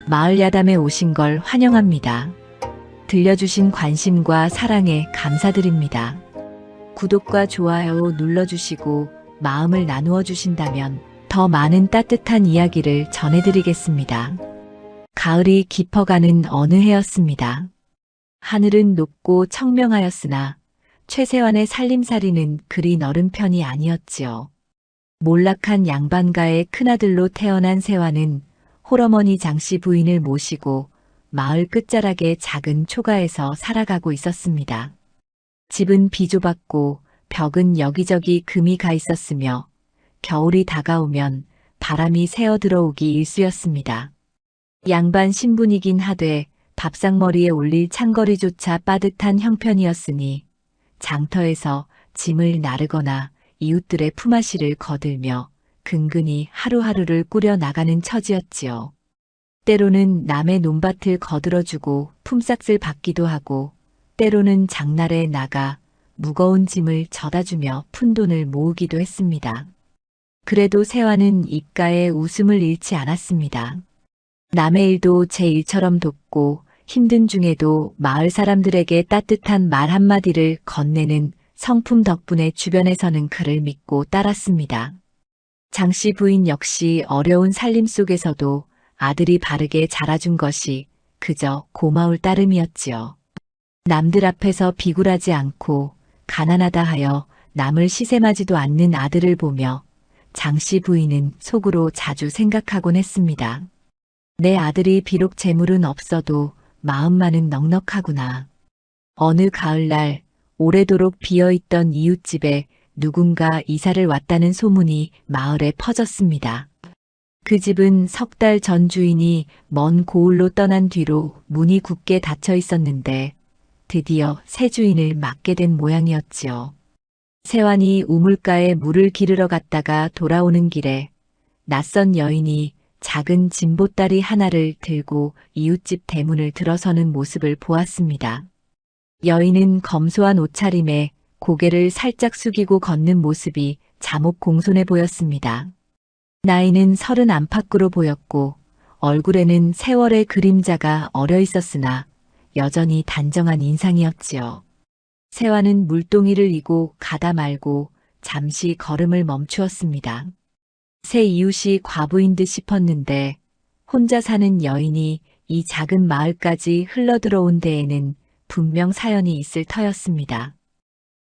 마을 야담에 오신 걸 환영합니다. 들려주신 관심과 사랑에 감사드립니다. 구독과 좋아요 눌러주시고 마음을 나누어 주신다면 더 많은 따뜻한 이야기를 전해드리겠습니다. 가을이 깊어가는 어느 해였습니다. 하늘은 높고 청명하였으나 최세환의 살림살이는 그리 너른 편이 아니었지요. 몰락한 양반가의 큰아들로 태어난 세환은 홀어머니 장씨 부인을 모시고 마을 끝자락의 작은 초가에서 살아가고 있었습니다. 집은 비좁았고 벽은 여기저기 금이 가 있었으며 겨울이 다가오면 바람이 새어 들어오기 일쑤였습니다. 양반 신분이긴 하되 밥상머리에 올릴 창거리조차 빠듯한 형편이었으니 장터에서 짐을 나르거나 이웃들의 품앗이를 거들며 근근히 하루하루를 꾸려 나가는 처지였지요. 때로는 남의 논밭을 거들어주고 품삯을 받기도 하고 때로는 장날에 나가 무거운 짐을 져다주며 푼돈을 모으기도 했습니다. 그래도 세환은 입가에 웃음을 잃지 않았습니다. 남의 일도 제 일처럼 돕고 힘든 중에도 마을 사람들에게 따뜻한 말 한마디를 건네는 성품 덕분에 주변에서는 그를 믿고 따랐습니다. 장씨 부인 역시 어려운 살림 속에서도 아들이 바르게 자라준 것이 그저 고마울 따름이었지요. 남들 앞에서 비굴하지 않고 가난하다 하여 남을 시샘하지도 않는 아들을 보며 장씨 부인은 속으로 자주 생각하곤 했습니다. 내 아들이 비록 재물은 없어도 마음만은 넉넉하구나. 어느 가을날 오래도록 비어있던 이웃집에 누군가 이사를 왔다는 소문이 마을에 퍼졌습니다. 그 집은 석 달 전 주인이 먼 고을로 떠난 뒤로 문이 굳게 닫혀 있었는데 드디어 새 주인을 맡게 된 모양이었지요. 세환이 우물가에 물을 기르러 갔다가 돌아오는 길에 낯선 여인이 작은 진보다리 하나를 들고 이웃집 대문을 들어서는 모습을 보았습니다. 여인은 검소한 옷차림에 고개를 살짝 숙이고 걷는 모습이 잠옷 공손해 보였습니다. 나이는 30 안팎으로 보였고 얼굴에는 세월의 그림자가 어려 있었으나 여전히 단정한 인상이었지요. 세환은 물동이를 이고 가다 말고 잠시 걸음을 멈추었습니다. 새 이웃이 과부인 듯 싶었는데 혼자 사는 여인이 이 작은 마을까지 흘러들어온 데에는 분명 사연이 있을 터였습니다.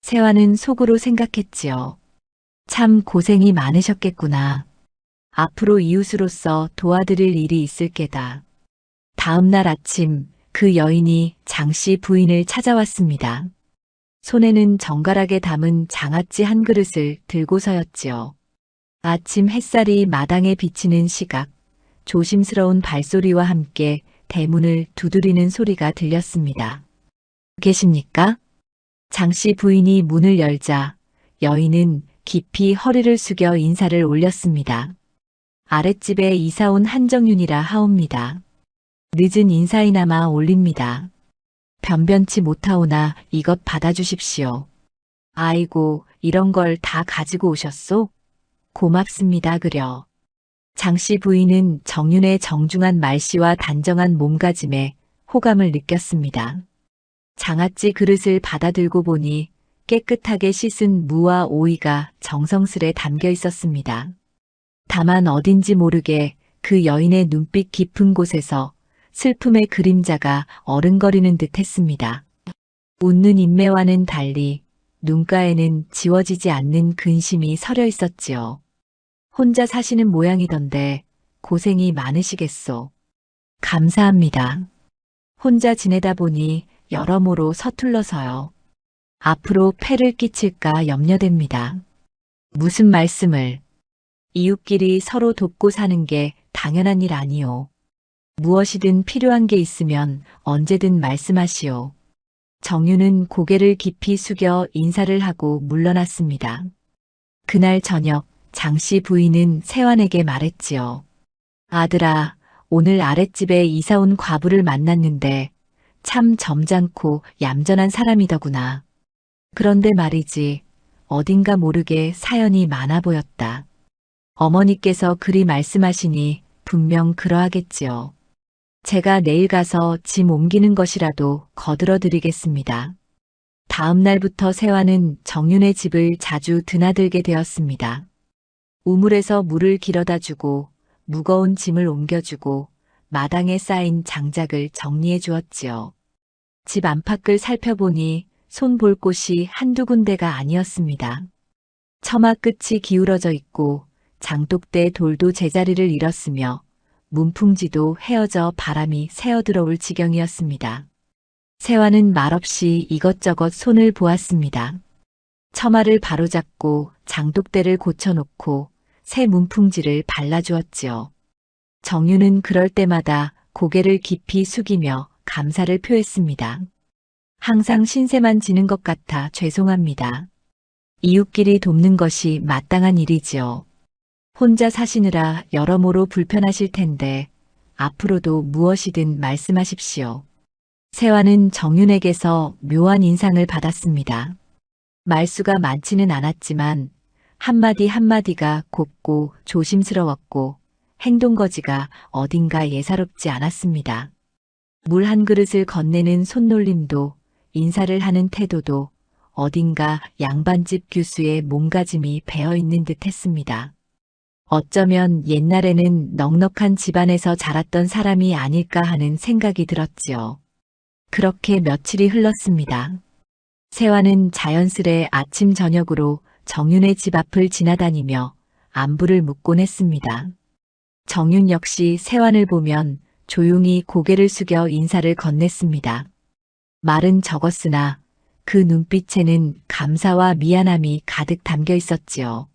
세환은 속으로 생각했지요. 참 고생이 많으셨겠구나. 앞으로 이웃으로서 도와드릴 일이 있을 게다. 다음 날 아침 그 여인이 장씨 부인을 찾아왔습니다. 손에는 정갈하게 담은 장아찌 한 그릇을 들고서였지요. 아침 햇살이 마당에 비치는 시각, 조심스러운 발소리와 함께 대문을 두드리는 소리가 들렸습니다. 계십니까? 장씨 부인이 문을 열자 여인은 깊이 허리를 숙여 인사를 올렸습니다. 아랫집에 이사온 한정윤이라 하옵니다. 늦은 인사이나마 올립니다. 변변치 못하오나 이것 받아주십시오. 아이고, 이런 걸 다 가지고 오셨소? 고맙습니다 그려. 장씨 부인은 정윤의 정중한 말씨와 단정한 몸가짐에 호감을 느꼈습니다. 장아찌 그릇을 받아들고 보니 깨끗하게 씻은 무와 오이가 정성스레 담겨 있었습니다. 다만 어딘지 모르게 그 여인의 눈빛 깊은 곳에서 슬픔의 그림자가 어른거리는 듯 했습니다. 웃는 인매와는 달리 눈가에는 지워지지 않는 근심이 서려 있었지요. 혼자 사시는 모양이던데 고생이 많으시겠소. 감사합니다. 혼자 지내다 보니 여러모로 서툴러서요. 앞으로 폐를 끼칠까 염려됩니다. 무슨 말씀을. 이웃끼리 서로 돕고 사는 게 당연한 일 아니오. 무엇이든 필요한 게 있으면 언제든 말씀하시오. 정윤은 고개를 깊이 숙여 인사를 하고 물러났습니다. 그날 저녁 장씨 부인은 세환에게 말했지요. 아들아, 오늘 아랫집에 이사온 과부를 만났는데 참 점잖고 얌전한 사람이더구나. 그런데 말이지, 어딘가 모르게 사연이 많아 보였다. 어머니께서 그리 말씀하시니 분명 그러하겠지요. 제가 내일 가서 짐 옮기는 것이라도 거들어 드리겠습니다. 다음 날부터 세화는 정윤의 집을 자주 드나들게 되었습니다. 우물에서 물을 길어다 주고 무거운 짐을 옮겨주고 마당에 쌓인 장작을 정리해 주었지요. 집 안팎을 살펴보니 손볼 곳이 한두 군데가 아니었습니다. 처마 끝이 기울어져 있고 장독대 돌도 제자리를 잃었으며 문풍지도 헤어져 바람이 새어 들어올 지경이었습니다. 세화는 말없이 이것저것 손을 보았습니다. 처마를 바로잡고 장독대를 고쳐놓고 새 문풍지를 발라주었지요. 정유는 그럴 때마다 고개를 깊이 숙이며 감사를 표했습니다. 항상 신세만 지는 것 같아 죄송합니다. 이웃끼리 돕는 것이 마땅한 일이지요. 혼자 사시느라 여러모로 불편하실 텐데 앞으로도 무엇이든 말씀하십시오. 세화는 정윤에게서 묘한 인상을 받았습니다. 말수가 많지는 않았지만 한마디 한마디가 곱고 조심스러웠고 행동거지가 어딘가 예사롭지 않았습니다. 물 한 그릇을 건네는 손놀림도 인사를 하는 태도도 어딘가 양반집 교수의 몸가짐이 배어있는 듯 했습니다. 어쩌면 옛날에는 넉넉한 집안에서 자랐던 사람이 아닐까 하는 생각이 들었지요. 그렇게 며칠이 흘렀습니다. 세화는 자연스레 아침 저녁으로 정윤의 집 앞을 지나다니며 안부를 묻곤 했습니다. 정윤 역시 세환을 보면 조용히 고개를 숙여 인사를 건넸습니다. 말은 적었으나 그 눈빛에는 감사와 미안함이 가득 담겨 있었지요.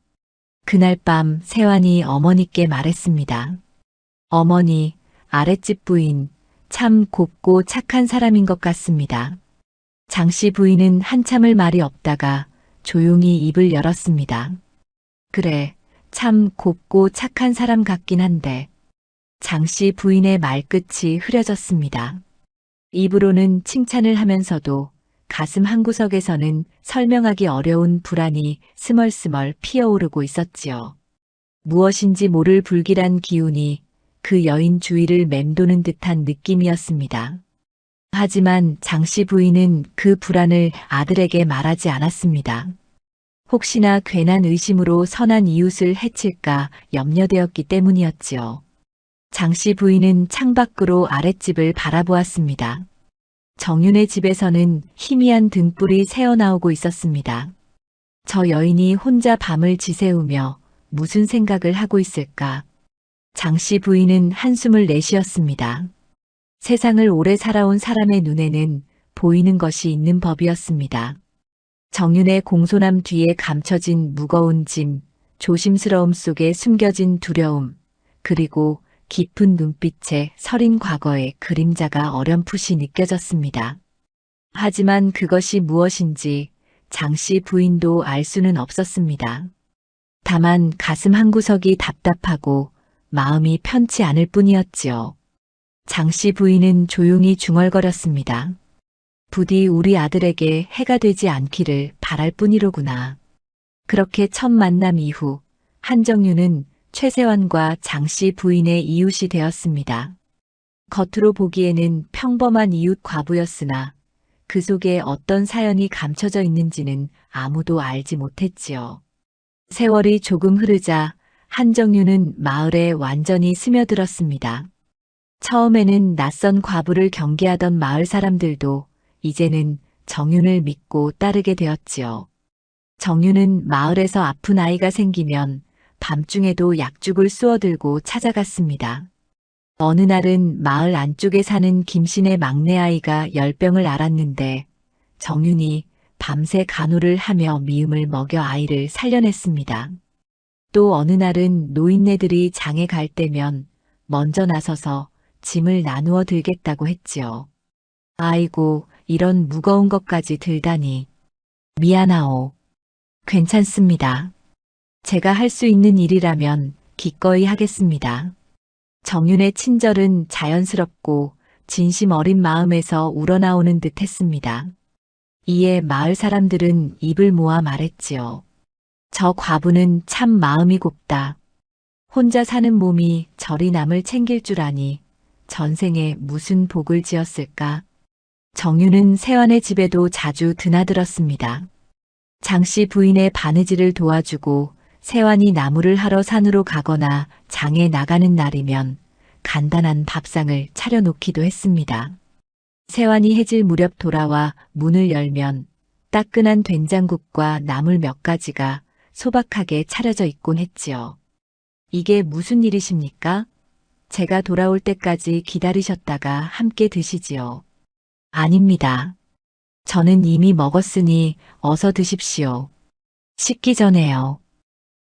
그날 밤 세환이 어머니께 말했습니다. 어머니, 아랫집 부인 참 곱고 착한 사람인 것 같습니다. 장씨 부인은 한참을 말이 없다가 조용히 입을 열었습니다. 그래, 참 곱고 착한 사람 같긴 한데 장씨 부인의 말끝이 흐려졌습니다. 입으로는 칭찬을 하면서도 가슴 한구석에서는 설명하기 어려운 불안이 스멀스멀 피어오르고 있었지요. 무엇인지 모를 불길한 기운이 그 여인 주위를 맴도는 듯한 느낌이었습니다. 하지만 장씨 부인은 그 불안을 아들에게 말하지 않았습니다. 혹시나 괜한 의심으로 선한 이웃을 해칠까 염려되었기 때문이었지요. 장씨 부인은 창밖으로 아랫집을 바라보았습니다. 정윤의 집에서는 희미한 등불이 새어나오고 있었습니다. 저 여인이 혼자 밤을 지새우며 무슨 생각을 하고 있을까? 장씨 부인은 한숨을 내쉬었습니다. 세상을 오래 살아온 사람의 눈에는 보이는 것이 있는 법이었습니다. 정윤의 공손함 뒤에 감춰진 무거운 짐, 조심스러움 속에 숨겨진 두려움, 그리고 깊은 눈빛에 서린 과거의 그림자가 어렴풋이 느껴졌습니다. 하지만 그것이 무엇인지 장씨 부인도 알 수는 없었습니다. 다만 가슴 한구석이 답답하고 마음이 편치 않을 뿐이었지요. 장씨 부인은 조용히 중얼거렸습니다. 부디 우리 아들에게 해가 되지 않기를 바랄 뿐이로구나. 그렇게 첫 만남 이후 한정유는 최세환과 장씨 부인의 이웃이 되었습니다. 겉으로 보기에는 평범한 이웃 과부였으나 그 속에 어떤 사연이 감춰져 있는지는 아무도 알지 못했지요. 세월이 조금 흐르자 한정유는 마을에 완전히 스며들었습니다. 처음에는 낯선 과부를 경계하던 마을 사람들도 이제는 정윤을 믿고 따르게 되었지요. 정윤은 마을에서 아픈 아이가 생기면 밤중에도 약죽을 쑤어들고 찾아갔습니다. 어느 날은 마을 안쪽에 사는 김씨네 막내 아이가 열병을 앓았는데 정윤이 밤새 간호를 하며 미음을 먹여 아이를 살려냈습니다. 또 어느 날은 노인네들이 장에 갈 때면 먼저 나서서 짐을 나누어 들겠다고 했지요. 아이고, 이런 무거운 것까지 들다니. 미안하오. 괜찮습니다. 제가 할 수 있는 일이라면 기꺼이 하겠습니다. 정윤의 친절은 자연스럽고 진심 어린 마음에서 우러나오는 듯 했습니다. 이에 마을 사람들은 입을 모아 말했지요. 저 과부는 참 마음이 곱다. 혼자 사는 몸이 저리 남을 챙길 줄 아니 전생에 무슨 복을 지었을까? 정유는 세완의 집에도 자주 드나들었습니다. 장씨 부인의 바느질을 도와주고 세완이 나무를 하러 산으로 가거나 장에 나가는 날이면 간단한 밥상을 차려놓기도 했습니다. 세완이 해질 무렵 돌아와 문을 열면 따끈한 된장국과 나물 몇 가지가 소박하게 차려져 있곤 했지요. 이게 무슨 일이십니까? 제가 돌아올 때까지 기다리셨다가 함께 드시지요. 아닙니다. 저는 이미 먹었으니 어서 드십시오. 식기 전에요.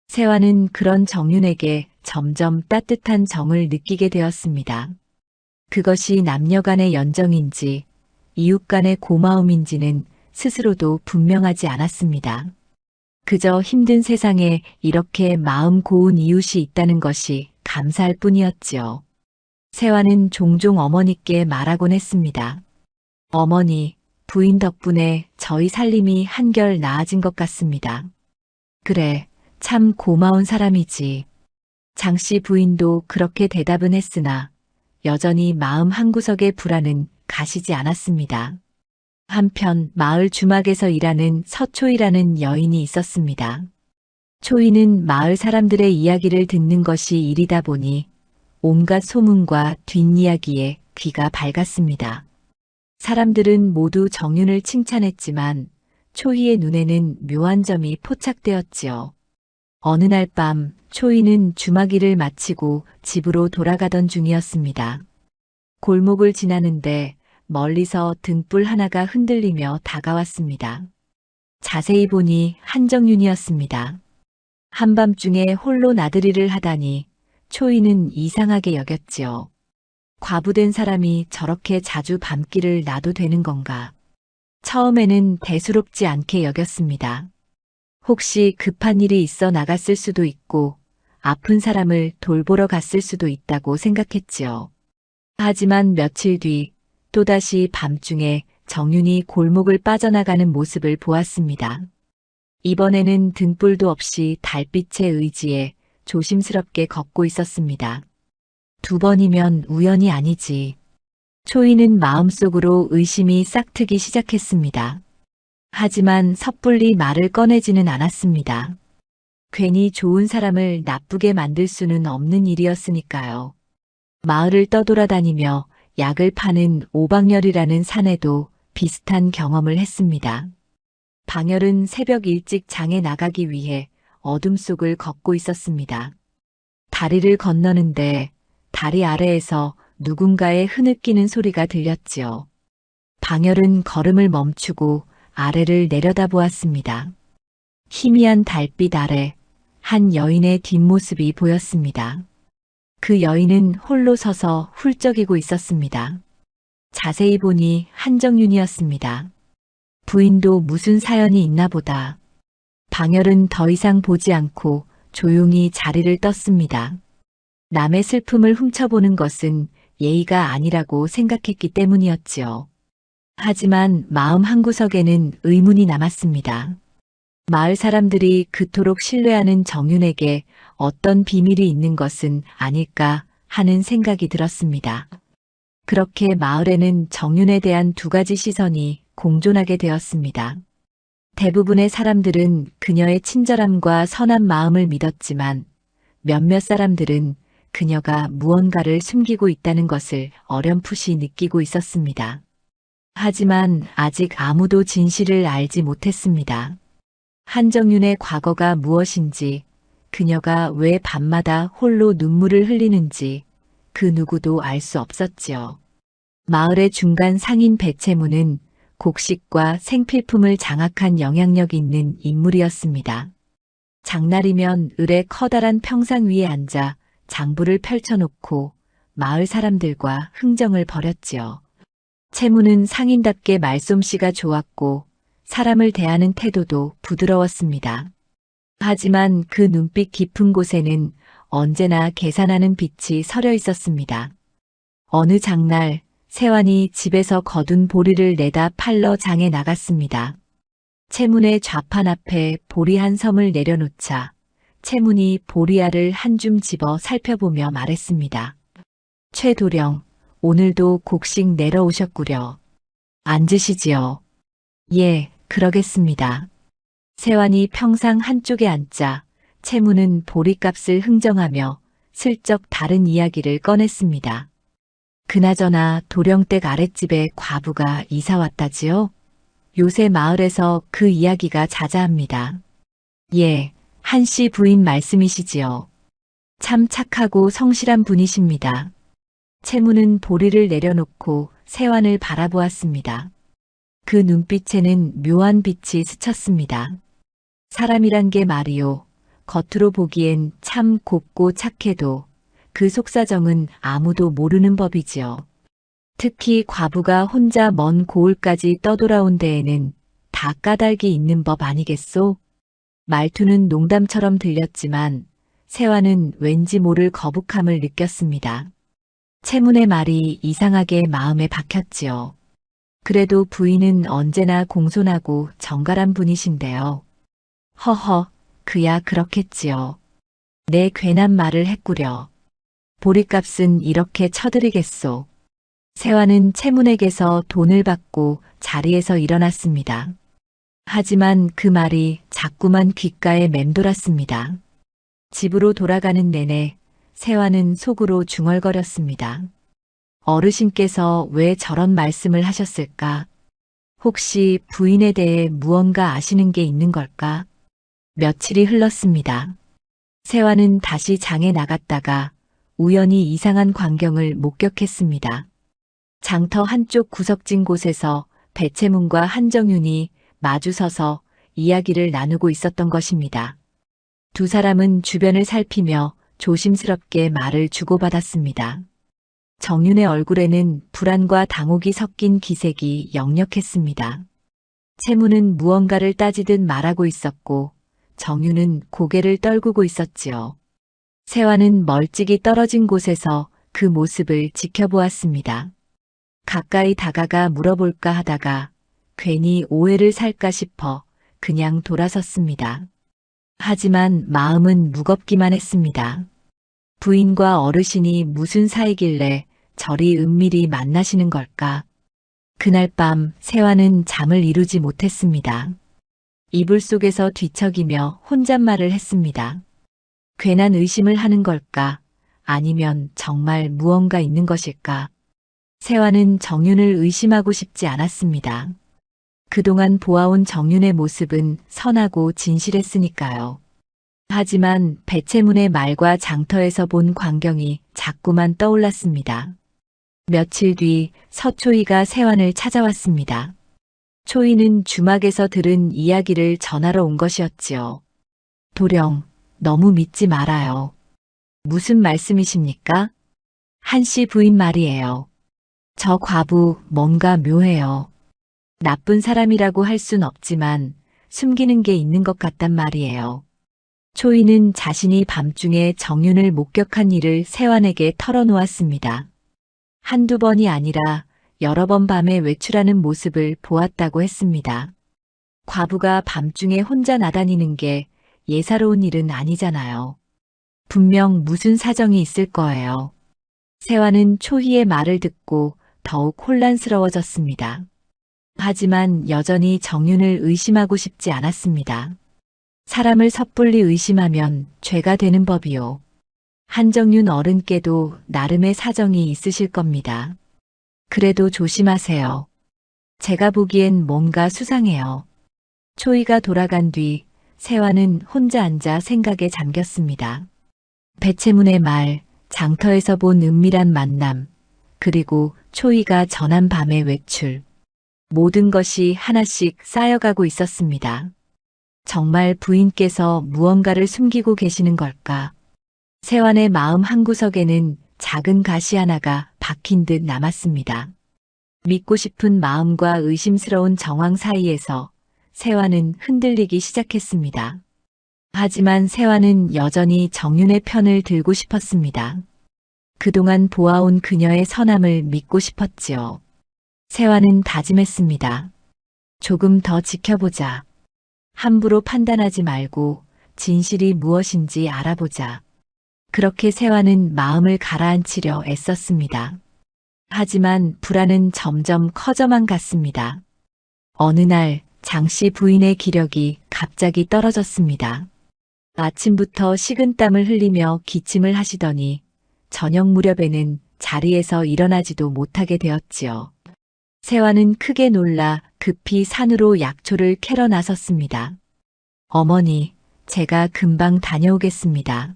세완은 그런 정윤에게 점점 따뜻한 정을 느끼게 되었습니다. 그것이 남녀 간의 연정인지 이웃 간의 고마움인지는 스스로도 분명하지 않았습니다. 그저 힘든 세상에 이렇게 마음 고운 이웃이 있다는 것이 감사할 뿐이었지요. 세완은 종종 어머니께 말하곤 했습니다. 어머니, 부인 덕분에 저희 살림이 한결 나아진 것 같습니다. 그래, 참 고마운 사람이지. 장씨 부인도 그렇게 대답은 했으나 여전히 마음 한구석의 불안은 가시지 않았습니다. 한편 마을 주막에서 일하는 서초이라는 여인이 있었습니다. 초이는 마을 사람들의 이야기를 듣는 것이 일이다 보니 온갖 소문과 뒷이야기에 귀가 밝았습니다. 사람들은 모두 정윤을 칭찬했지만 초이의 눈에는 묘한 점이 포착되었지요. 어느 날 밤 초이는 주막 일을 마치고 집으로 돌아가던 중이었습니다. 골목을 지나는데 멀리서 등불 하나가 흔들리며 다가왔습니다. 자세히 보니 한정윤이었습니다. 한밤중에 홀로 나들이를 하다니 초이는 이상하게 여겼지요. 과부된 사람이 저렇게 자주 밤길을 나도 되는 건가? 처음에는 대수롭지 않게 여겼습니다. 혹시 급한 일이 있어 나갔을 수도 있고 아픈 사람을 돌보러 갔을 수도 있다고 생각했지요. 하지만 며칠 뒤 또다시 밤중에 정윤이 골목을 빠져나가는 모습을 보았습니다. 이번에는 등불도 없이 달빛에 의지해 조심스럽게 걷고 있었습니다. 두 번이면 우연이 아니지. 초이는 마음속으로 의심이 싹트기 시작했습니다. 하지만 섣불리 말을 꺼내지는 않았습니다. 괜히 좋은 사람을 나쁘게 만들 수는 없는 일이었으니까요. 마을을 떠돌아다니며 약을 파는 오방열이라는 산에도 비슷한 경험을 했습니다. 방열은 새벽 일찍 장에 나가기 위해 어둠 속을 걷고 있었습니다. 다리를 건너는데 다리 아래에서 누군가의 흐느끼는 소리가 들렸지요. 방열은 걸음을 멈추고 아래를 내려다보았습니다. 희미한 달빛 아래 한 여인의 뒷모습이 보였습니다. 그 여인은 홀로 서서 훌쩍이고 있었습니다. 자세히 보니 한정윤이었습니다. 부인도 무슨 사연이 있나 보다. 방열은 더 이상 보지 않고 조용히 자리를 떴습니다. 남의 슬픔을 훔쳐보는 것은 예의가 아니라고 생각했기 때문이었지요. 하지만 마음 한구석에는 의문이 남았습니다. 마을 사람들이 그토록 신뢰하는 정윤에게 어떤 비밀이 있는 것은 아닐까 하는 생각이 들었습니다. 그렇게 마을에는 정윤에 대한 두 가지 시선이 공존하게 되었습니다. 대부분의 사람들은 그녀의 친절함과 선한 마음을 믿었지만 몇몇 사람들은 그녀가 무언가를 숨기고 있다는 것을 어렴풋이 느끼고 있었습니다. 하지만 아직 아무도 진실을 알지 못했습니다. 한정윤의 과거가 무엇인지, 그녀가 왜 밤마다 홀로 눈물을 흘리는지 그 누구도 알 수 없었지요. 마을의 중간 상인 배채무는 곡식과 생필품을 장악한 영향력 있는 인물이었습니다. 장날이면 을의 커다란 평상 위에 앉아 장부를 펼쳐놓고 마을 사람들과 흥정을 벌였지요. 채무는 상인답게 말솜씨가 좋았고 사람을 대하는 태도도 부드러웠습니다. 하지만 그 눈빛 깊은 곳에는 언제나 계산하는 빛이 서려 있었습니다. 어느 장날 세완이 집에서 거둔 보리를 내다 팔러 장에 나갔습니다. 채문의 좌판 앞에 보리 한 섬을 내려놓자 채문이 보리알을 한 줌 집어 살펴보며 말했습니다. 최도령, 오늘도 곡식 내러 오셨구려. 앉으시지요. 예, 그러겠습니다. 세환이 평상 한쪽에 앉자 채무는 보리값을 흥정하며 슬쩍 다른 이야기를 꺼냈습니다. 그나저나 도령댁 아랫집에 과부가 이사 왔다지요? 요새 마을에서 그 이야기가 자자합니다. 예, 한씨 부인 말씀이시지요. 참 착하고 성실한 분이십니다. 채무는 보리를 내려놓고 세환을 바라보았습니다. 그 눈빛에는 묘한 빛이 스쳤습니다. 사람이란 게 말이요. 겉으로 보기엔 참 곱고 착해도 그 속사정은 아무도 모르는 법이지요. 특히 과부가 혼자 먼 고을까지 떠돌아온 데에는 다 까닭이 있는 법 아니겠소? 말투는 농담처럼 들렸지만 세환은 왠지 모를 거북함을 느꼈습니다. 채문의 말이 이상하게 마음에 박혔지요. 그래도 부인은 언제나 공손하고 정갈한 분이신데요. 허허, 그야 그렇겠지요. 내 괜한 말을 했구려. 보리값은 이렇게 쳐드리겠소. 세환은 채문에게서 돈을 받고 자리에서 일어났습니다. 하지만 그 말이 자꾸만 귓가에 맴돌았습니다. 집으로 돌아가는 내내 세환은 속으로 중얼거렸습니다. 어르신께서 왜 저런 말씀을 하셨을까? 혹시 부인에 대해 무언가 아시는 게 있는 걸까? 며칠이 흘렀습니다. 세환은 다시 장에 나갔다가 우연히 이상한 광경을 목격했습니다. 장터 한쪽 구석진 곳에서 배채문과 한정윤이 마주서서 이야기를 나누고 있었던 것입니다. 두 사람은 주변을 살피며 조심스럽게 말을 주고받았습니다. 정윤의 얼굴에는 불안과 당혹이 섞인 기색이 역력했습니다. 채문은 무언가를 따지듯 말하고 있었고 정윤은 고개를 떨구고 있었지요. 세환은 멀찍이 떨어진 곳에서 그 모습을 지켜보았습니다. 가까이 다가가 물어볼까 하다가 괜히 오해를 살까 싶어 그냥 돌아섰습니다. 하지만 마음은 무겁기만 했습니다. 부인과 어르신이 무슨 사이길래 저리 은밀히 만나시는 걸까? 그날 밤 세환은 잠을 이루지 못했습니다. 이불 속에서 뒤척이며 혼잣말을 했습니다. 괜한 의심을 하는 걸까? 아니면 정말 무언가 있는 것일까? 세환은 정윤을 의심하고 싶지 않았습니다. 그동안 보아온 정윤의 모습은 선하고 진실했으니까요. 하지만 배채문의 말과 장터에서 본 광경이 자꾸만 떠올랐습니다. 며칠 뒤 서초이가 세환을 찾아왔습니다. 초이는 주막에서 들은 이야기를 전하러 온 것이었지요. 도령, 너무 믿지 말아요. 무슨 말씀이십니까? 한씨 부인 말이에요. 저 과부 뭔가 묘해요. 나쁜 사람이라고 할 순 없지만 숨기는 게 있는 것 같단 말이에요. 초이는 자신이 밤중에 정윤을 목격한 일을 세환에게 털어놓았습니다. 한두 번이 아니라 여러 번 밤에 외출하는 모습을 보았다고 했습니다. 과부가 밤중에 혼자 나다니는 게 예사로운 일은 아니잖아요. 분명 무슨 사정이 있을 거예요. 세환은 초희의 말을 듣고 더욱 혼란스러워졌습니다. 하지만 여전히 정윤을 의심하고 싶지 않았습니다. 사람을 섣불리 의심하면 죄가 되는 법이요. 한정윤 어른께도 나름의 사정이 있으실 겁니다. 그래도 조심하세요. 제가 보기엔 뭔가 수상해요. 초이가 돌아간 뒤 세환은 혼자 앉아 생각에 잠겼습니다. 배채문의 말, 장터에서 본 은밀한 만남, 그리고 초이가 전한 밤의 외출. 모든 것이 하나씩 쌓여가고 있었습니다. 정말 부인께서 무언가를 숨기고 계시는 걸까? 세환의 마음 한구석에는 작은 가시 하나가 박힌 듯 남았습니다. 믿고 싶은 마음과 의심스러운 정황 사이에서 세환은 흔들리기 시작했습니다. 하지만 세환은 여전히 정윤의 편을 들고 싶었습니다. 그동안 보아온 그녀의 선함을 믿고 싶었지요. 세환은 다짐했습니다. 조금 더 지켜보자. 함부로 판단하지 말고 진실이 무엇인지 알아보자. 그렇게 세환은 마음을 가라앉히려 애썼습니다. 하지만 불안은 점점 커져만 갔습니다. 어느 날 장씨 부인의 기력이 갑자기 떨어졌습니다. 아침부터 식은땀을 흘리며 기침을 하시더니 저녁 무렵에는 자리에서 일어나지도 못하게 되었지요. 세화는 크게 놀라 급히 산으로 약초를 캐러 나섰습니다. 어머니, 제가 금방 다녀오겠습니다.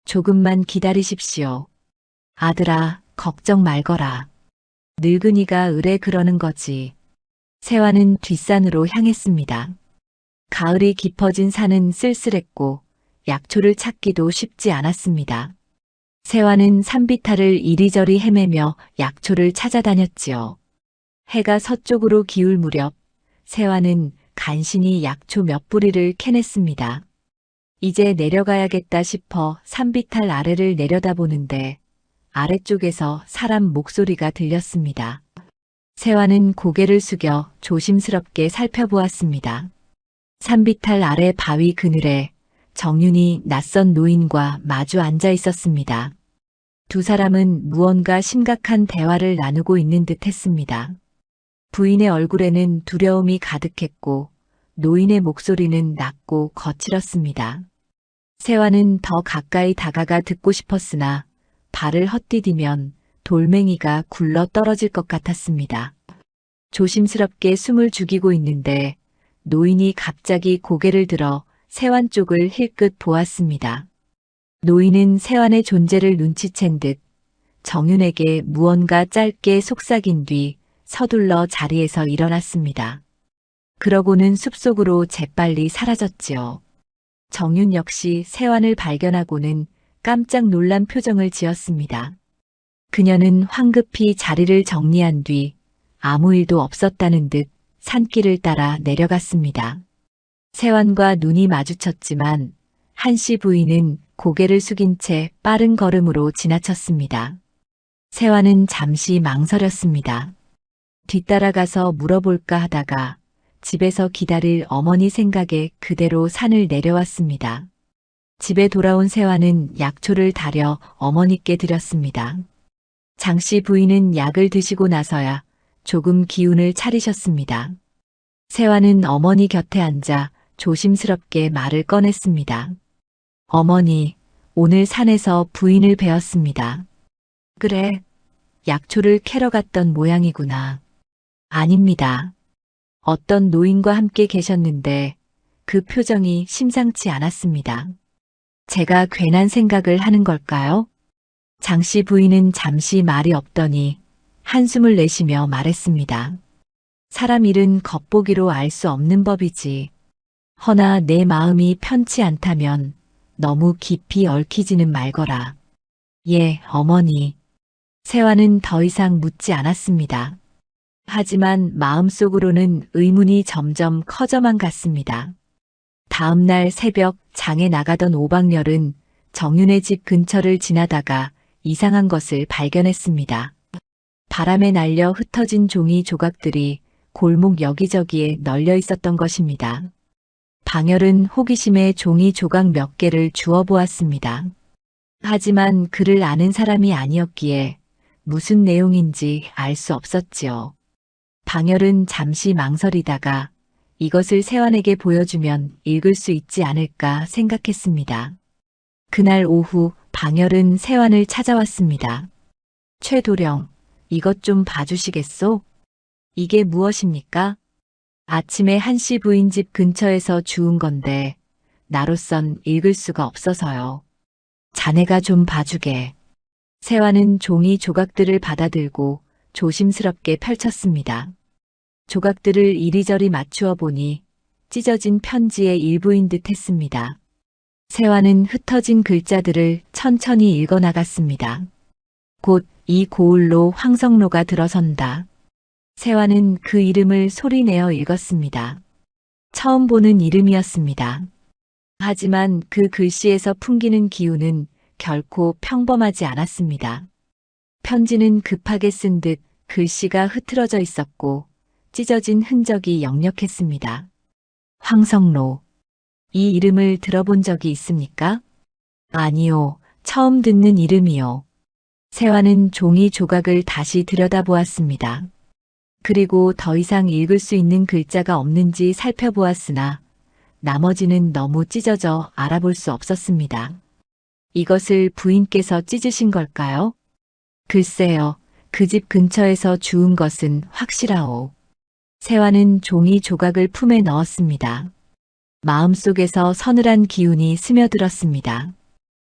조금만 기다리십시오. 아들아, 걱정 말거라. 늙은이가 의뢰 그러는 거지. 세화는 뒷산으로 향했습니다. 가을이 깊어진 산은 쓸쓸했고 약초를 찾기도 쉽지 않았습니다. 세화는 산비탈을 이리저리 헤매며 약초를 찾아다녔지요. 해가 서쪽으로 기울 무렵 세화는 간신히 약초 몇 뿌리를 캐냈습니다. 이제 내려가야겠다 싶어 산비탈 아래를 내려다보는데 아래쪽에서 사람 목소리가 들렸습니다. 세화는 고개를 숙여 조심스럽게 살펴보았습니다. 산비탈 아래 바위 그늘에 정윤이 낯선 노인과 마주 앉아 있었습니다. 두 사람은 무언가 심각한 대화를 나누고 있는 듯 했습니다. 부인의 얼굴에는 두려움이 가득했고 노인의 목소리는 낮고 거칠었습니다. 세화는 더 가까이 다가가 듣고 싶었으나 발을 헛디디면 돌멩이가 굴러 떨어질 것 같았습니다. 조심스럽게 숨을 죽이고 있는데 노인이 갑자기 고개를 들어 세환 쪽을 힐끗 보았습니다. 노인은 세환의 존재를 눈치챈 듯 정윤에게 무언가 짧게 속삭인 뒤 서둘러 자리에서 일어났습니다. 그러고는 숲속으로 재빨리 사라졌지요. 정윤 역시 세환을 발견하고는 깜짝 놀란 표정을 지었습니다. 그녀는 황급히 자리를 정리한 뒤 아무 일도 없었다는 듯 산길을 따라 내려갔습니다. 세환과 눈이 마주쳤지만 한씨 부인은 고개를 숙인 채 빠른 걸음으로 지나쳤습니다. 세환은 잠시 망설였습니다. 뒤따라가서 물어볼까 하다가 집에서 기다릴 어머니 생각에 그대로 산을 내려왔습니다. 집에 돌아온 세환은 약초를 다려 어머니께 드렸습니다. 장씨 부인은 약을 드시고 나서야 조금 기운을 차리셨습니다. 세환은 어머니 곁에 앉아 조심스럽게 말을 꺼냈습니다. 어머니, 오늘 산에서 부인을 뵈었습니다. 그래, 약초를 캐러 갔던 모양이구나. 아닙니다. 어떤 노인과 함께 계셨는데 그 표정이 심상치 않았습니다. 제가 괜한 생각을 하는 걸까요? 장씨 부인은 잠시 말이 없더니 한숨을 내쉬며 말했습니다. 사람 일은 겉보기로 알 수 없는 법이지. 허나 내 마음이 편치 않다면 너무 깊이 얽히지는 말거라. 예, 어머니. 세환은 더 이상 묻지 않았습니다. 하지만 마음속으로는 의문이 점점 커져만 갔습니다. 다음 날 새벽 장에 나가던 오박렬은 정윤의 집 근처를 지나다가 이상한 것을 발견했습니다. 바람에 날려 흩어진 종이 조각들이 골목 여기저기에 널려 있었던 것입니다. 방열은 호기심에 종이 조각 몇 개를 주워 보았습니다. 하지만 그를 아는 사람이 아니었기에 무슨 내용인지 알 수 없었지요. 방열은 잠시 망설이다가 이것을 세환에게 보여주면 읽을 수 있지 않을까 생각했습니다. 그날 오후 방열은 세환을 찾아왔습니다. 최도령, 이것 좀 봐주시겠소? 이게 무엇입니까? 아침에 한씨 부인 집 근처에서 주운 건데 나로선 읽을 수가 없어서요. 자네가 좀 봐주게. 세환은 종이 조각들을 받아들고 조심스럽게 펼쳤습니다. 조각들을 이리저리 맞추어 보니 찢어진 편지의 일부인 듯 했습니다. 세환은 흩어진 글자들을 천천히 읽어나갔습니다. 곧 이 고을로 황성로가 들어선다. 세환은 그 이름을 소리내어 읽었습니다. 처음 보는 이름이었습니다. 하지만 그 글씨에서 풍기는 기운은 결코 평범하지 않았습니다. 편지는 급하게 쓴 듯 글씨가 흐트러져 있었고 찢어진 흔적이 역력했습니다. 황성로. 이 이름을 들어본 적이 있습니까? 아니요, 처음 듣는 이름이요. 세환은 종이 조각을 다시 들여다보았습니다. 그리고 더 이상 읽을 수 있는 글자가 없는지 살펴보았으나 나머지는 너무 찢어져 알아볼 수 없었습니다. 이것을 부인께서 찢으신 걸까요? 글쎄요, 그 집 근처에서 주운 것은 확실하오. 세환은 종이 조각을 품에 넣었습니다. 마음속에서 서늘한 기운이 스며들었습니다.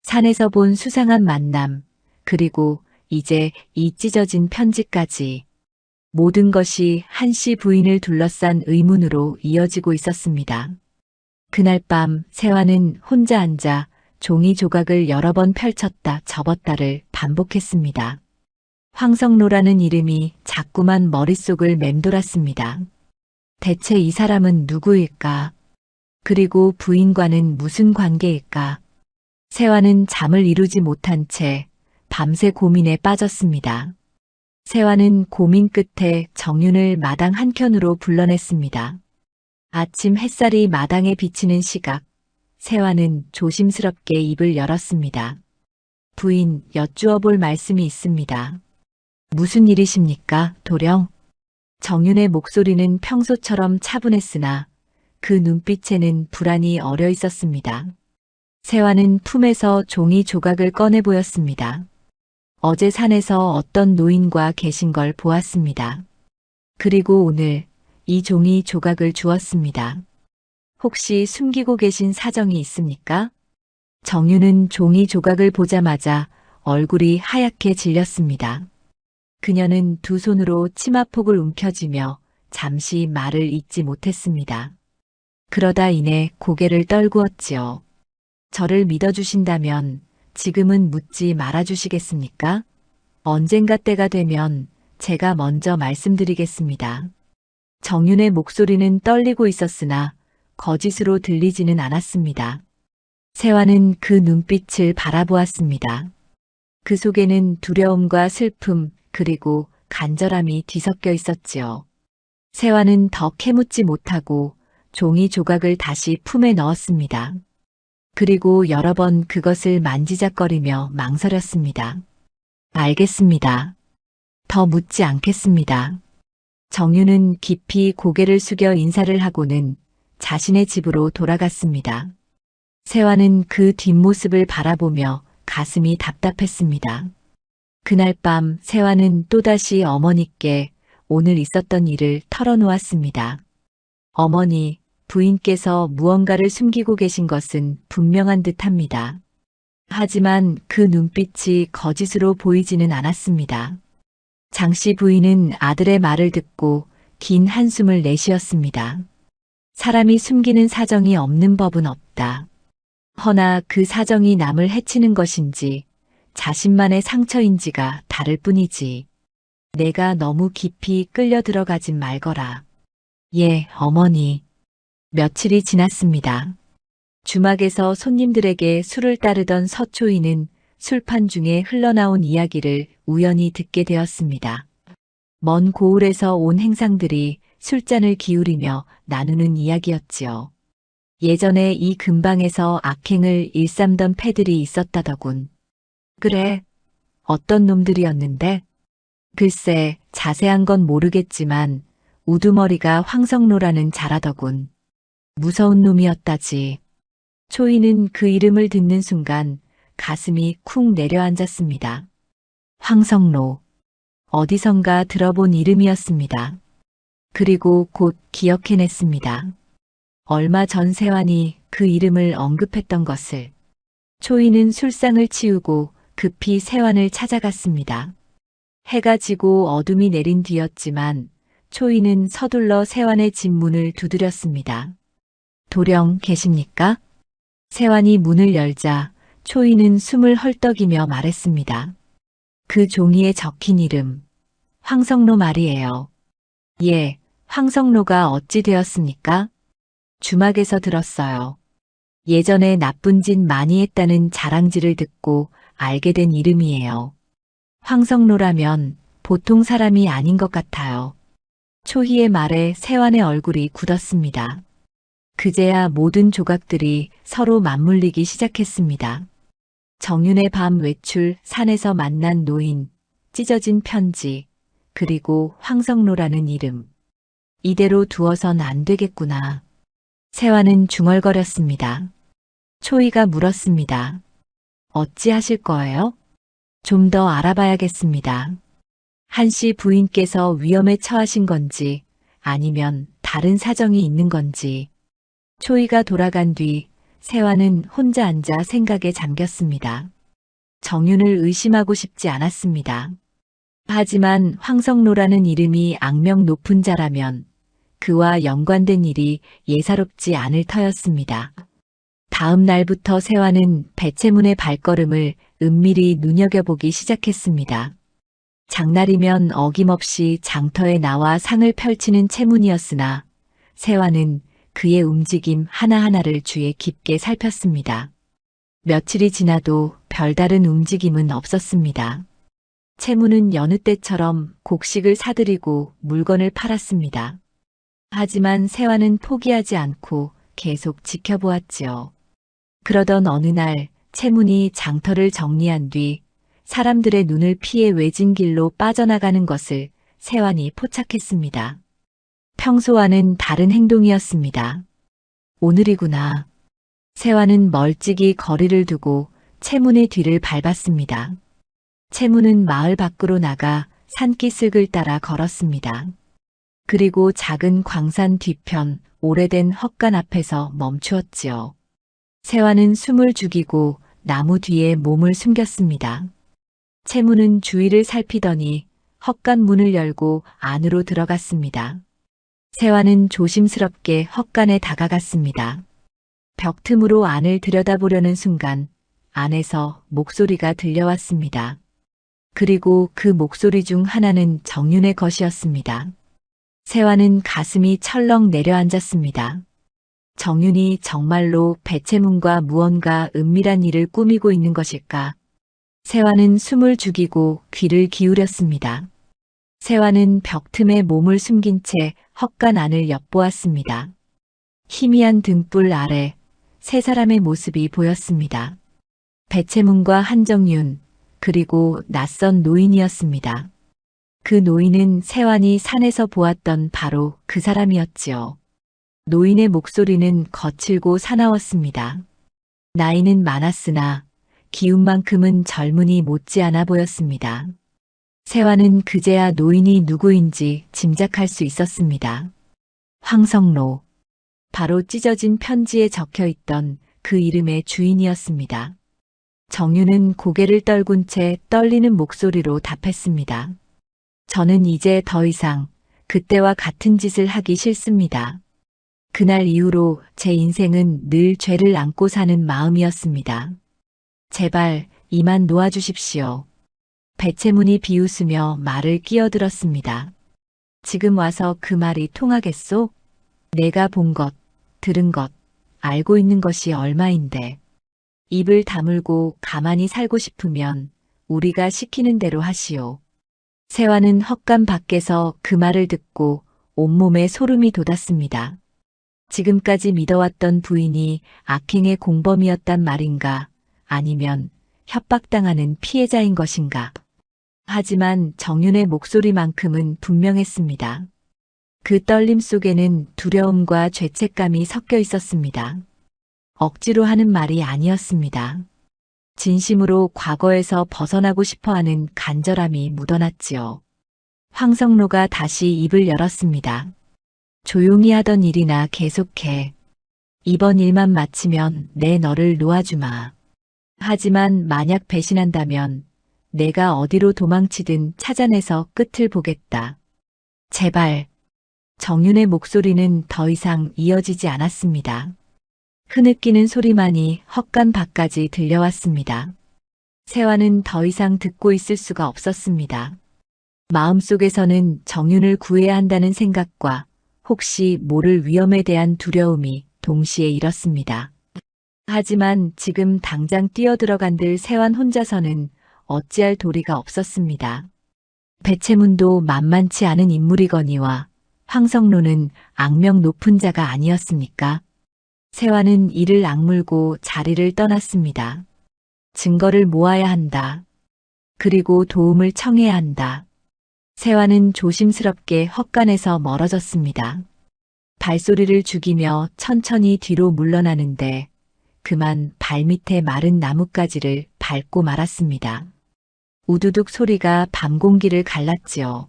산에서 본 수상한 만남, 그리고 이제 이 찢어진 편지까지 모든 것이 한씨 부인을 둘러싼 의문으로 이어지고 있었습니다. 그날 밤 세환은 혼자 앉아 종이 조각을 여러 번 펼쳤다 접었다를 반복했습니다. 황성로라는 이름이 자꾸만 머릿속을 맴돌았습니다. 대체 이 사람은 누구일까? 그리고 부인과는 무슨 관계일까? 세환은 잠을 이루지 못한 채 밤새 고민에 빠졌습니다. 세환은 고민 끝에 정윤을 마당 한켠으로 불러냈습니다. 아침 햇살이 마당에 비치는 시각, 세환은 조심스럽게 입을 열었습니다. 부인, 여쭈어 볼 말씀이 있습니다. 무슨 일이십니까, 도령? 정윤의 목소리는 평소처럼 차분했으나 그 눈빛에는 불안이 어려 있었습니다. 세환은 품에서 종이 조각을 꺼내 보였습니다. 어제 산에서 어떤 노인과 계신 걸 보았습니다. 그리고 오늘 이 종이 조각을 주었습니다. 혹시 숨기고 계신 사정이 있습니까? 정윤은 종이 조각을 보자마자 얼굴이 하얗게 질렸습니다. 그녀는 두 손으로 치마폭을 움켜쥐며 잠시 말을 잇지 못했습니다. 그러다 이내 고개를 떨구었지요. 저를 믿어주신다면 지금은 묻지 말아주시겠습니까? 언젠가 때가 되면 제가 먼저 말씀드리겠습니다. 정윤의 목소리는 떨리고 있었으나 거짓으로 들리지는 않았습니다. 세환은 그 눈빛을 바라보았습니다. 그 속에는 두려움과 슬픔 그리고 간절함이 뒤섞여 있었지요. 세환은 더 캐묻지 못하고 종이 조각을 다시 품에 넣었습니다. 그리고 여러 번 그것을 만지작거리며 망설였습니다. 알겠습니다. 더 묻지 않겠습니다. 정윤은 깊이 고개를 숙여 인사를 하고는 자신의 집으로 돌아갔습니다. 세환은 그 뒷모습을 바라보며 가슴이 답답했습니다. 그날 밤 세환은 또다시 어머니께 오늘 있었던 일을 털어놓았습니다. 어머니, 부인께서 무언가를 숨기고 계신 것은 분명한 듯합니다. 하지만 그 눈빛이 거짓으로 보이지는 않았습니다. 장씨 부인은 아들의 말을 듣고 긴 한숨을 내쉬었습니다. 사람이 숨기는 사정이 없는 법은 없다. 허나 그 사정이 남을 해치는 것인지 자신만의 상처인지가 다를 뿐이지. 내가 너무 깊이 끌려 들어가진 말거라. 예, 어머니. 며칠이 지났습니다. 주막에서 손님들에게 술을 따르던 서초인은 술판 중에 흘러나온 이야기를 우연히 듣게 되었습니다. 먼 고을에서 온 행상들이 술잔을 기울이며 나누는 이야기였지요. 예전에 이 근방에서 악행을 일삼던 패들이 있었다더군. 그래, 어떤 놈들이었는데? 글쎄, 자세한 건 모르겠지만 우두머리가 황성로라는 자라더군. 무서운 놈이었다지. 초이는 그 이름을 듣는 순간 가슴이 쿵 내려앉았습니다. 황성로. 어디선가 들어본 이름이었습니다. 그리고 곧 기억해냈습니다. 얼마 전 세환이 그 이름을 언급했던 것을. 초이는 술상을 치우고 급히 세환을 찾아갔습니다. 해가 지고 어둠이 내린 뒤였지만 초이는 서둘러 세환의 집 문을 두드렸습니다. 도령 계십니까? 세환이 문을 열자 초이는 숨을 헐떡이며 말했습니다. 그 종이에 적힌 이름, 황성로 말이에요. 예, 황성로가 어찌 되었습니까? 주막에서 들었어요. 예전에 나쁜 짓 많이 했다는 자랑질을 듣고 알게 된 이름이에요. 황성로라면 보통 사람이 아닌 것 같아요. 초희의 말에 세환의 얼굴이 굳었습니다. 그제야 모든 조각들이 서로 맞물리기 시작했습니다. 정윤의 밤 외출, 산에서 만난 노인, 찢어진 편지, 그리고 황성로라는 이름. 이대로 두어선 안 되겠구나. 세화는 중얼거렸습니다. 초이가 물었습니다. 어찌하실 거예요? 좀 더 알아봐야겠습니다. 한씨 부인께서 위험에 처하신 건지 아니면 다른 사정이 있는 건지. 초이가 돌아간 뒤 세화는 혼자 앉아 생각에 잠겼습니다. 정윤을 의심하고 싶지 않았습니다. 하지만 황성로라는 이름이 악명 높은 자라면 그와 연관된 일이 예사롭지 않을 터였습니다. 다음 날부터 세화는 배채문의 발걸음을 은밀히 눈여겨보기 시작했습니다. 장날이면 어김없이 장터에 나와 상을 펼치는 채문이었으나 세화는 그의 움직임 하나하나를 주의 깊게 살폈습니다. 며칠이 지나도 별다른 움직임은 없었습니다. 채문은 여느 때처럼 곡식을 사들이고 물건을 팔았습니다. 하지만 세화는 포기하지 않고 계속 지켜보았지요. 그러던 어느 날 채문이 장터를 정리한 뒤 사람들의 눈을 피해 외진 길로 빠져나가는 것을 세환이 포착했습니다. 평소와는 다른 행동이었습니다. 오늘이구나. 세환은 멀찍이 거리를 두고 채문의 뒤를 밟았습니다. 채문은 마을 밖으로 나가 산기슭을 따라 걸었습니다. 그리고 작은 광산 뒤편 오래된 헛간 앞에서 멈추었지요. 세환은 숨을 죽이고 나무 뒤에 몸을 숨겼습니다. 채문은 주위를 살피더니 헛간 문을 열고 안으로 들어갔습니다. 세환은 조심스럽게 헛간에 다가갔습니다. 벽 틈으로 안을 들여다보려는 순간 안에서 목소리가 들려왔습니다. 그리고 그 목소리 중 하나는 정윤의 것이었습니다. 세환은 가슴이 철렁 내려앉았습니다. 정윤이 정말로 배채문과 무언가 은밀한 일을 꾸미고 있는 것일까? 세환은 숨을 죽이고 귀를 기울였습니다. 세환은 벽 틈에 몸을 숨긴 채 헛간 안을 엿보았습니다. 희미한 등불 아래 세 사람의 모습이 보였습니다. 배채문과 한정윤, 그리고 낯선 노인이었습니다. 그 노인은 세환이 산에서 보았던 바로 그 사람이었지요. 노인의 목소리는 거칠고 사나웠습니다. 나이는 많았으나 기운만큼은 젊은이 못지않아 보였습니다. 세환은 그제야 노인이 누구인지 짐작할 수 있었습니다. 황성로. 바로 찢어진 편지에 적혀있던 그 이름의 주인이었습니다. 정윤은 고개를 떨군 채 떨리는 목소리로 답했습니다. 저는 이제 더 이상 그때와 같은 짓을 하기 싫습니다. 그날 이후로 제 인생은 늘 죄를 안고 사는 마음이었습니다. 제발 이만 놓아주십시오. 배채문이 비웃으며 말을 끼어들었습니다. 지금 와서 그 말이 통하겠소? 내가 본 것, 들은 것, 알고 있는 것이 얼마인데. 입을 다물고 가만히 살고 싶으면 우리가 시키는 대로 하시오. 세환은 헛간 밖에서 그 말을 듣고 온몸에 소름이 돋았습니다. 지금까지 믿어왔던 부인이 악행의 공범이었단 말인가, 아니면 협박당하는 피해자인 것인가. 하지만 정윤의 목소리만큼은 분명했습니다. 그 떨림 속에는 두려움과 죄책감이 섞여 있었습니다. 억지로 하는 말이 아니었습니다. 진심으로 과거에서 벗어나고 싶어하는 간절함이 묻어났지요. 황성로가 다시 입을 열었습니다. 조용히 하던 일이나 계속해. 이번 일만 마치면 내 너를 놓아주마. 하지만 만약 배신한다면 내가 어디로 도망치든 찾아내서 끝을 보겠다. 제발. 정윤의 목소리는 더 이상 이어지지 않았습니다. 흐느끼는 소리만이 헛간 밖까지 들려왔습니다. 세환은 더 이상 듣고 있을 수가 없었습니다. 마음속에서는 정윤을 구해야 한다는 생각과 혹시 모를 위험에 대한 두려움이 동시에 일었습니다. 하지만 지금 당장 뛰어들어간들 세환 혼자서는 어찌할 도리가 없었습니다. 배채문도 만만치 않은 인물이거니와 황성로는 악명 높은 자가 아니었습니까? 세환은 이를 악물고 자리를 떠났습니다. 증거를 모아야 한다. 그리고 도움을 청해야 한다. 세화는 조심스럽게 헛간에서 멀어졌습니다. 발소리를 죽이며 천천히 뒤로 물러나는데 그만 발밑에 마른 나뭇가지를 밟고 말았습니다. 우두둑 소리가 밤 공기를 갈랐지요.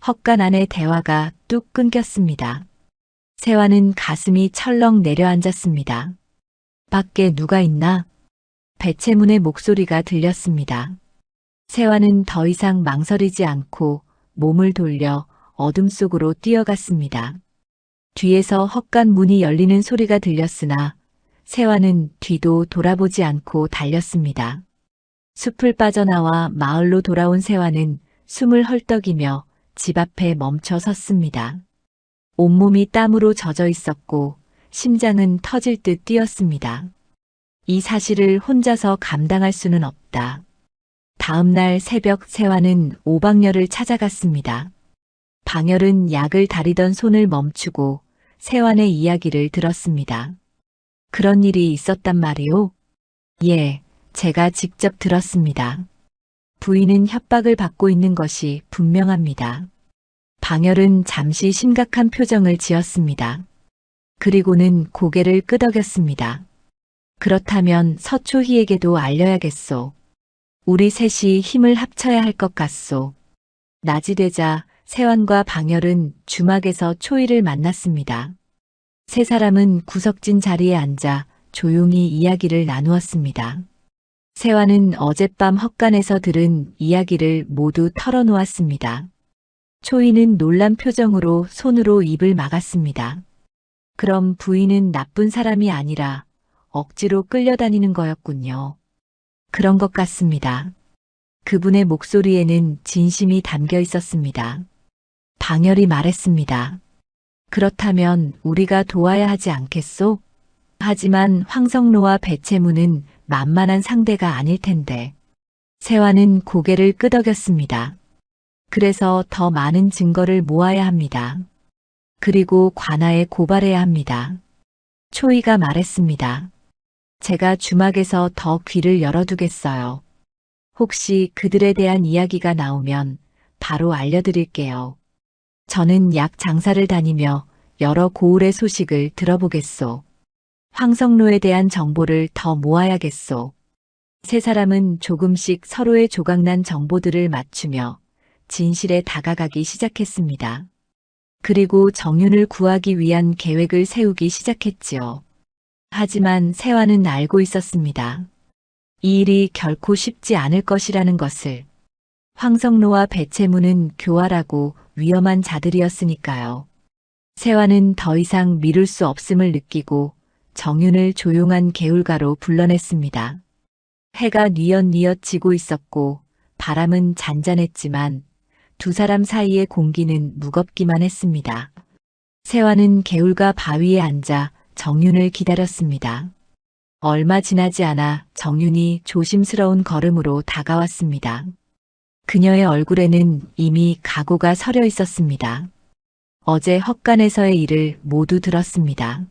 헛간 안의 대화가 뚝 끊겼습니다. 세화는 가슴이 철렁 내려앉았습니다. 밖에 누가 있나? 배채문의 목소리가 들렸습니다. 세화는 더 이상 망설이지 않고 몸을 돌려 어둠 속으로 뛰어갔습니다. 뒤에서 헛간 문이 열리는 소리가 들렸으나 세화는 뒤도 돌아보지 않고 달렸습니다. 숲을 빠져나와 마을로 돌아온 세화는 숨을 헐떡이며 집 앞에 멈춰 섰습니다. 온몸이 땀으로 젖어 있었고 심장은 터질 듯 뛰었습니다. 이 사실을 혼자서 감당할 수는 없다. 다음 날 새벽 세화는 오방열을 찾아갔습니다. 방열은 약을 다리던 손을 멈추고 세환의 이야기를 들었습니다. 그런 일이 있었단 말이오? 예, 제가 직접 들었습니다. 부인은 협박을 받고 있는 것이 분명합니다. 방열은 잠시 심각한 표정을 지었습니다. 그리고는 고개를 끄덕였습니다. 그렇다면 서초희에게도 알려야겠소. 우리 셋이 힘을 합쳐야 할 것 같소. 낮이 되자 세환과 방열은 주막에서 초희를 만났습니다. 세 사람은 구석진 자리에 앉아 조용히 이야기를 나누었습니다. 세환은 어젯밤 헛간에서 들은 이야기를 모두 털어놓았습니다. 초희는 놀란 표정으로 손으로 입을 막았습니다. 그럼 부인은 나쁜 사람이 아니라 억지로 끌려다니는 거였군요. 그런 것 같습니다. 그분의 목소리에는 진심이 담겨 있었습니다. 방열이 말했습니다. 그렇다면 우리가 도와야 하지 않겠소? 하지만 황성로와 배채무는 만만한 상대가 아닐 텐데. 세환은 고개를 끄덕였습니다. 그래서 더 많은 증거를 모아야 합니다. 그리고 관아에 고발해야 합니다. 초이가 말했습니다. 제가 주막에서 더 귀를 열어두겠어요. 혹시 그들에 대한 이야기가 나오면 바로 알려드릴게요. 저는 약 장사를 다니며 여러 고을의 소식을 들어보겠소. 황성로에 대한 정보를 더 모아야겠소. 세 사람은 조금씩 서로의 조각난 정보들을 맞추며 진실에 다가가기 시작했습니다. 그리고 정윤을 구하기 위한 계획을 세우기 시작했지요. 하지만 세환은 알고 있었습니다. 이 일이 결코 쉽지 않을 것이라는 것을. 황성로와 배채무는 교활하고 위험한 자들이었으니까요. 세환은 더 이상 미룰 수 없음을 느끼고 정윤을 조용한 개울가로 불러냈습니다. 해가 뉘엿뉘엿 지고 있었고 바람은 잔잔했지만 두 사람 사이의 공기는 무겁기만 했습니다. 세환은 개울가 바위에 앉아 정윤을 기다렸습니다. 얼마 지나지 않아 정윤이 조심스러운 걸음으로 다가왔습니다. 그녀의 얼굴에는 이미 각오가 서려 있었습니다. 어제 헛간에서의 일을 모두 들었습니다.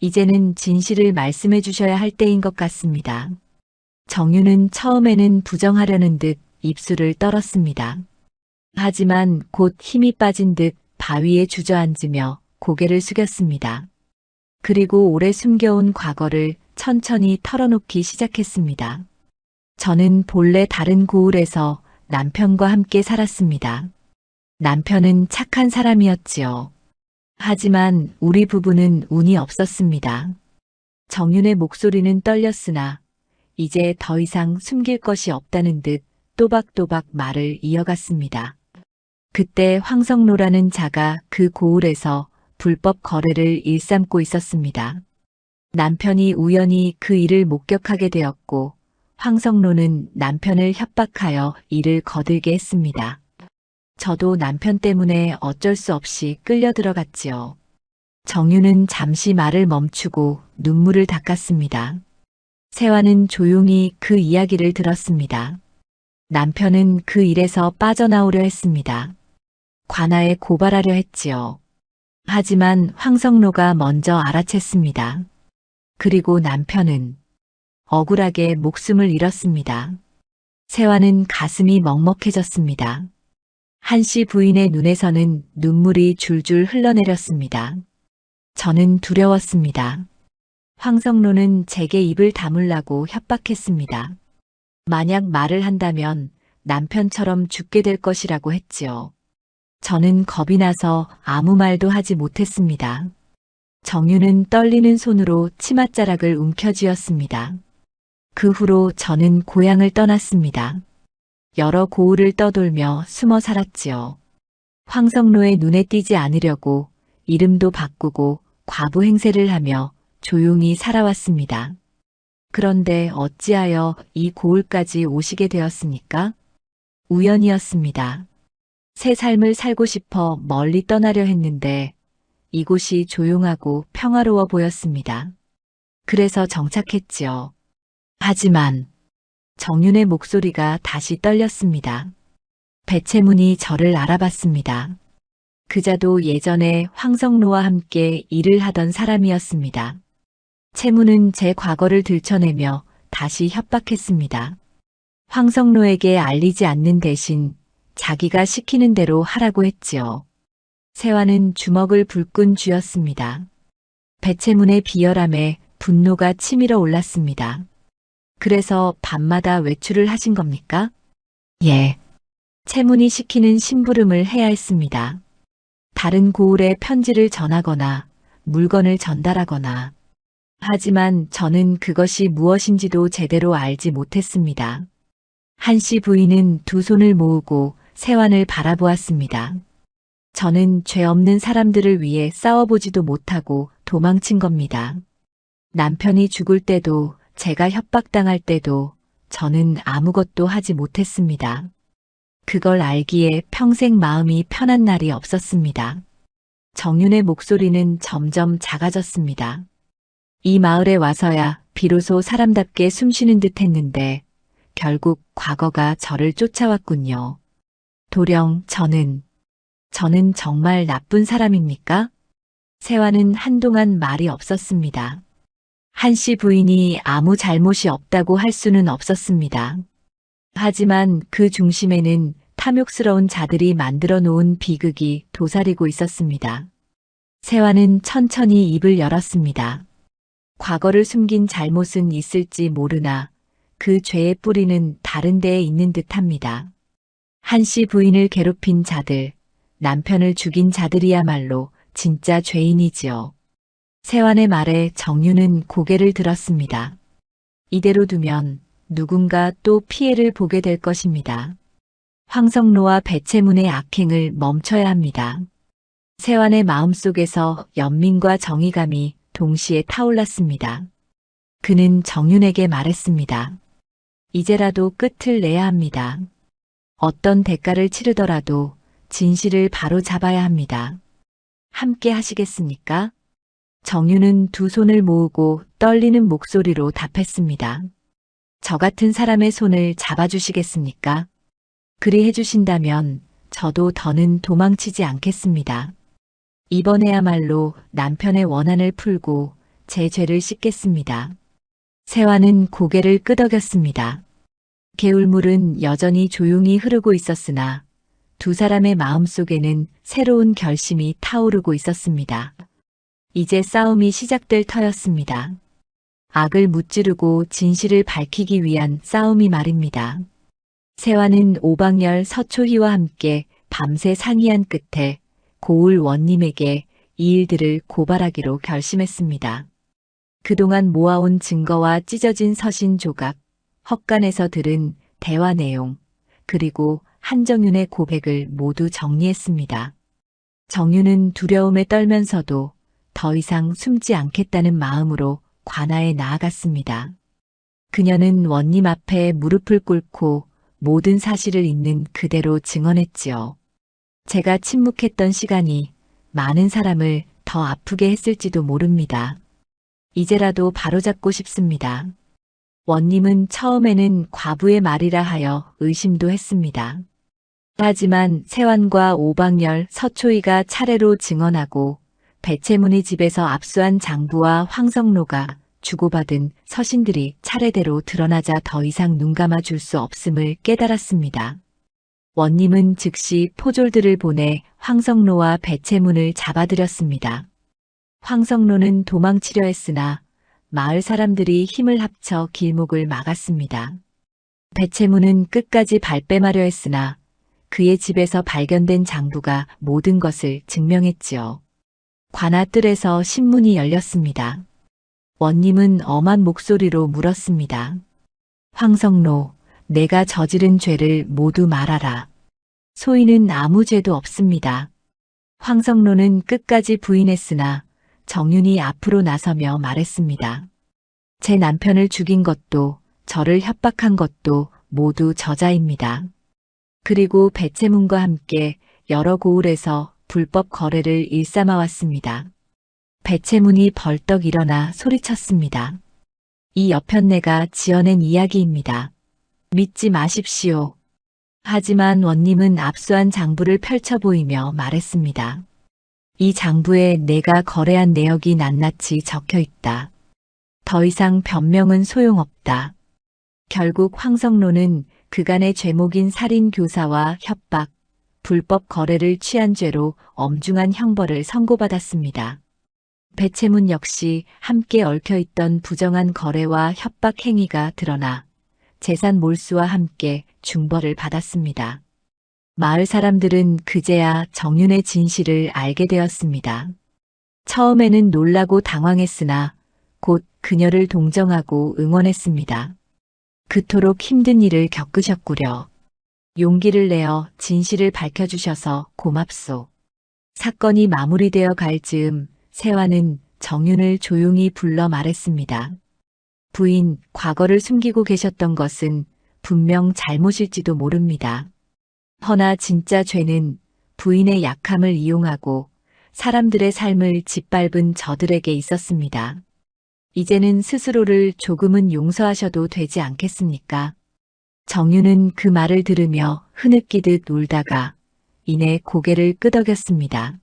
이제는 진실을 말씀해 주셔야 할 때인 것 같습니다. 정윤은 처음에는 부정하려는 듯 입술을 떨었습니다. 하지만 곧 힘이 빠진 듯 바위에 주저앉으며 고개를 숙였습니다. 그리고 오래 숨겨온 과거를 천천히 털어놓기 시작했습니다. 저는 본래 다른 고을에서 남편과 함께 살았습니다. 남편은 착한 사람이었지요. 하지만 우리 부부는 운이 없었습니다. 정윤의 목소리는 떨렸으나 이제 더 이상 숨길 것이 없다는 듯 또박또박 말을 이어갔습니다. 그때 황성로라는 자가 그 고을에서 불법 거래를 일삼고 있었습니다. 남편이 우연히 그 일을 목격하게 되었고 황성로는 남편을 협박하여 일을 거들게 했습니다. 저도 남편 때문에 어쩔 수 없이 끌려 들어갔지요. 정윤은 잠시 말을 멈추고 눈물을 닦았습니다. 세환은 조용히 그 이야기를 들었습니다. 남편은 그 일에서 빠져나오려 했습니다. 관아에 고발하려 했지요. 하지만 황성로가 먼저 알아챘습니다. 그리고 남편은 억울하게 목숨을 잃었습니다. 세화는 가슴이 먹먹해졌습니다. 한씨 부인의 눈에서는 눈물이 줄줄 흘러내렸습니다. 저는 두려웠습니다. 황성로는 제게 입을 다물라고 협박했습니다. 만약 말을 한다면 남편처럼 죽게 될 것이라고 했지요. 저는 겁이 나서 아무 말도 하지 못했습니다. 정유는 떨리는 손으로 치맛자락을 움켜쥐었습니다. 그 후로 저는 고향을 떠났습니다. 여러 고을을 떠돌며 숨어 살았지요. 황성로의 눈에 띄지 않으려고 이름도 바꾸고 과부 행세를 하며 조용히 살아왔습니다. 그런데 어찌하여 이 고을까지 오시게 되었습니까? 우연이었습니다. 새 삶을 살고 싶어 멀리 떠나려 했는데 이곳이 조용하고 평화로워 보였습니다. 그래서 정착했지요. 하지만 정윤의 목소리가 다시 떨렸습니다. 배채문이 저를 알아봤습니다. 그자도 예전에 황성로와 함께 일을 하던 사람이었습니다. 채문은 제 과거를 들춰내며 다시 협박했습니다. 황성로에게 알리지 않는 대신 자기가 시키는 대로 하라고 했지요. 세화는 주먹을 불끈 쥐었습니다. 배채문의 비열함에 분노가 치밀어 올랐습니다. 그래서 밤마다 외출을 하신 겁니까? 예. 채문이 시키는 심부름을 해야 했습니다. 다른 고을에 편지를 전하거나 물건을 전달하거나. 하지만 저는 그것이 무엇인지도 제대로 알지 못했습니다. 한씨 부인은 두 손을 모으고 세완을 바라보았습니다. 저는 죄 없는 사람들을 위해 싸워보지도 못하고 도망친 겁니다. 남편이 죽을 때도 제가 협박당할 때도 저는 아무것도 하지 못했습니다. 그걸 알기에 평생 마음이 편한 날이 없었습니다. 정윤의 목소리는 점점 작아졌습니다. 이 마을에 와서야 비로소 사람답게 숨쉬는 듯 했는데 결국 과거가 저를 쫓아왔군요. 도령 저는 정말 나쁜 사람입니까? 세화는 한동안 말이 없었습니다. 한씨 부인이 아무 잘못이 없다고 할 수는 없었습니다. 하지만 그 중심에는 탐욕스러운 자들이 만들어 놓은 비극이 도사리고 있었습니다. 세화는 천천히 입을 열었습니다. 과거를 숨긴 잘못은 있을지 모르나 그 죄의 뿌리는 다른 데에 있는 듯합니다. 한씨 부인을 괴롭힌 자들, 남편을 죽인 자들이야말로 진짜 죄인이지요. 세완의 말에 정유는 고개를 들었습니다. 이대로 두면 누군가 또 피해를 보게 될 것입니다. 황성로와 배채문의 악행을 멈춰야 합니다. 세완의 마음속에서 연민과 정의감이 동시에 타올랐습니다. 그는 정윤에게 말했습니다. 이제라도 끝을 내야 합니다. 어떤 대가를 치르더라도 진실을 바로 잡아야 합니다. 함께 하시겠습니까? 정윤은 두 손을 모으고 떨리는 목소리로 답했습니다. 저 같은 사람의 손을 잡아주시겠습니까? 그리 해주신다면 저도 더는 도망치지 않겠습니다. 이번에야말로 남편의 원한을 풀고 제 죄를 씻겠습니다. 세화는 고개를 끄덕였습니다. 개울물은 여전히 조용히 흐르고 있었으나 두 사람의 마음속에는 새로운 결심이 타오르고 있었습니다. 이제 싸움이 시작될 터였습니다. 악을 무찌르고 진실을 밝히기 위한 싸움이 말입니다. 세화는 오방열 서초희와 함께 밤새 상의한 끝에 고을 원님에게 이 일들을 고발하기로 결심했습니다. 그동안 모아온 증거와 찢어진 서신 조각, 헛간에서 들은 대화 내용, 그리고 한정윤의 고백을 모두 정리했습니다. 정윤은 두려움에 떨면서도 더 이상 숨지 않겠다는 마음으로 관아에 나아갔습니다. 그녀는 원님 앞에 무릎을 꿇고 모든 사실을 있는 그대로 증언했지요. 제가 침묵했던 시간이 많은 사람을 더 아프게 했을지도 모릅니다. 이제라도 바로잡고 싶습니다. 원님은 처음에는 과부의 말이라 하여 의심도 했습니다. 하지만 세완과 오방열, 서초이가 차례로 증언하고 배채문의 집에서 압수한 장부와 황성로가 주고받은 서신들이 차례대로 드러나자 더 이상 눈 감아 줄 수 없음을 깨달았습니다. 원님은 즉시 포졸들을 보내 황성로와 배채문을 잡아들였습니다. 황성로는 도망치려 했으나 마을 사람들이 힘을 합쳐 길목을 막았습니다. 배채문은 끝까지 발뺌하려 했으나 그의 집에서 발견된 장부가 모든 것을 증명했지요. 관아 뜰에서 신문이 열렸습니다. 원님은 엄한 목소리로 물었습니다. 황성로, 내가 저지른 죄를 모두 말하라. 소인은 아무 죄도 없습니다. 황성로는 끝까지 부인했으나 정윤이 앞으로 나서며 말했습니다. 제 남편을 죽인 것도 저를 협박한 것도 모두 저자입니다. 그리고 배채문과 함께 여러 고을에서 불법 거래를 일삼아왔습니다. 배채문이 벌떡 일어나 소리쳤습니다. 이 여편네가 지어낸 이야기입니다. 믿지 마십시오. 하지만 원님은 압수한 장부를 펼쳐 보이며 말했습니다. 이 장부에 내가 거래한 내역이 낱낱이 적혀 있다. 더 이상 변명은 소용없다. 결국 황성로는 그간의 죄목인 살인 교사와 협박, 불법 거래를 취한 죄로 엄중한 형벌을 선고받았습니다. 배채문 역시 함께 얽혀있던 부정한 거래와 협박 행위가 드러나 재산 몰수와 함께 중벌을 받았습니다. 마을 사람들은 그제야 정윤의 진실을 알게 되었습니다. 처음에는 놀라고 당황했으나 곧 그녀를 동정하고 응원했습니다. 그토록 힘든 일을 겪으셨구려. 용기를 내어 진실을 밝혀주셔서 고맙소. 사건이 마무리되어 갈 즈음 세화는 정윤을 조용히 불러 말했습니다. 부인, 과거를 숨기고 계셨던 것은 분명 잘못일지도 모릅니다. 허나 진짜 죄는 부인의 약함을 이용하고 사람들의 삶을 짓밟은 저들에게 있었습니다. 이제는 스스로를 조금은 용서하셔도 되지 않겠습니까? 정윤은 그 말을 들으며 흐느끼듯 울다가 이내 고개를 끄덕였습니다.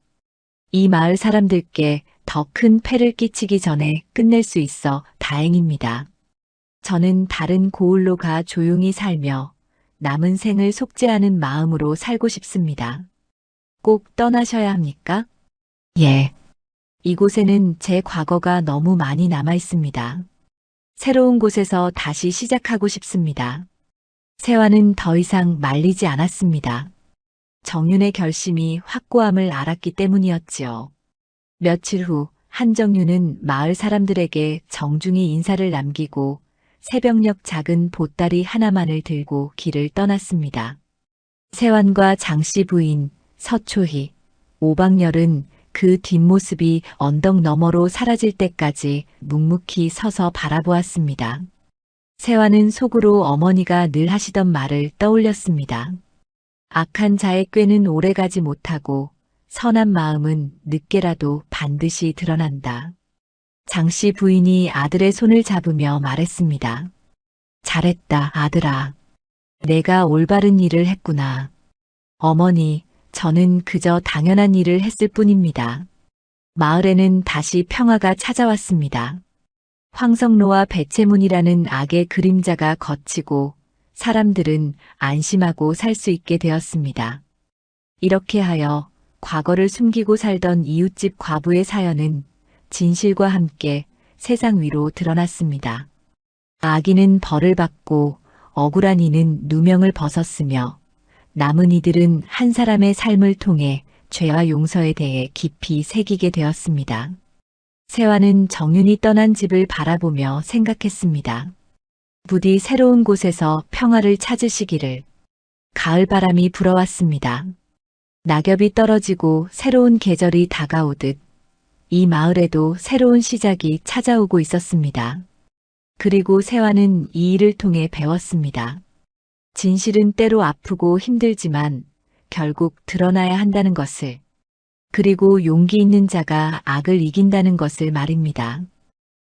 이 마을 사람들께 더 큰 폐를 끼치기 전에 끝낼 수 있어 다행입니다. 저는 다른 고을로 가 조용히 살며 남은 생을 속죄하는 마음으로 살고 싶습니다. 꼭 떠나셔야 합니까? 예. 이곳에는 제 과거가 너무 많이 남아 있습니다. 새로운 곳에서 다시 시작하고 싶습니다. 세화는 더 이상 말리지 않았습니다. 정윤의 결심이 확고함을 알았기 때문이었지요. 며칠 후 한정윤은 마을 사람들에게 정중히 인사를 남기고 새벽녘 작은 보따리 하나만을 들고 길을 떠났습니다. 세환과 장씨 부인 서초희, 오박열은 그 뒷모습이 언덕 너머로 사라질 때까지 묵묵히 서서 바라보았습니다. 세환은 속으로 어머니가 늘 하시던 말을 떠올렸습니다. 악한 자의 꾀는 오래가지 못하고 선한 마음은 늦게라도 반드시 드러난다. 장씨 부인이 아들의 손을 잡으며 말했습니다. 잘했다, 아들아. 내가 올바른 일을 했구나. 어머니, 저는 그저 당연한 일을 했을 뿐입니다. 마을에는 다시 평화가 찾아왔습니다. 황성로와 배채문이라는 악의 그림자가 걷히고 사람들은 안심하고 살 수 있게 되었습니다. 이렇게 하여 과거를 숨기고 살던 이웃집 과부의 사연은 진실과 함께 세상 위로 드러났습니다. 악인은 벌을 받고 억울한 이는 누명을 벗었으며 남은 이들은 한 사람의 삶을 통해 죄와 용서에 대해 깊이 새기게 되었습니다. 세화는 정윤이 떠난 집을 바라보며 생각했습니다. 부디 새로운 곳에서 평화를 찾으시기를. 가을 바람이 불어왔습니다. 낙엽이 떨어지고 새로운 계절이 다가오듯 이 마을에도 새로운 시작이 찾아오고 있었습니다. 그리고 세화는 이 일을 통해 배웠습니다. 진실은 때로 아프고 힘들지만 결국 드러나야 한다는 것을, 그리고 용기 있는 자가 악을 이긴다는 것을 말입니다.